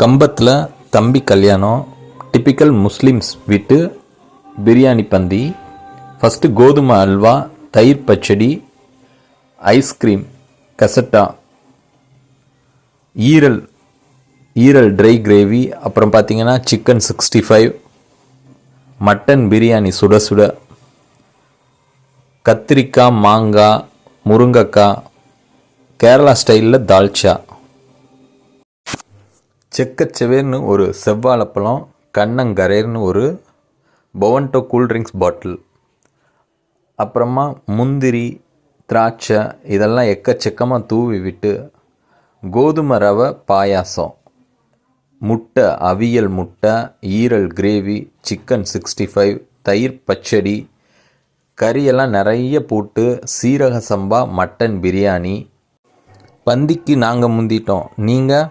கம்பத்தில் தம்பி கல்யாணம், டிப்பிக்கல் முஸ்லிம்ஸ் வீட்டு பிரியாணி பந்தி. ஃபஸ்ட்டு கோதுமை அல்வா, தயிர் பச்சடி, ஐஸ்கிரீம், கசட்டா, ஈரல் ட்ரை கிரேவி, அப்புறம் பார்த்திங்கன்னா சிக்கன் 65, மட்டன் பிரியாணி சுட சுட, கத்திரிக்காய், மாங்காய், முருங்கைக்காய், கேரளா ஸ்டைலில் தால்ச்சா, செக்கச்செவேர்னு ஒரு செவ்வாழைப்பழம், கண்ணங்கரேர்னு ஒரு பொவன்டோ கூல்ட்ரிங்க்ஸ் பாட்டில், அப்புறமா முந்திரி, திராட்சை இதெல்லாம் எக்கச்சக்கமாக தூவி விட்டு கோதுமை ரவை பாயாசம், முட்டை அவியல், முட்டை ஈரல் கிரேவி, சிக்கன் 65, தயிர் பச்சடி, கறியெல்லாம் நிறைய போட்டு சீரக சம்பா மட்டன் பிரியாணி. பந்திக்கு நாங்கள் முந்திட்டோம். நீங்கள்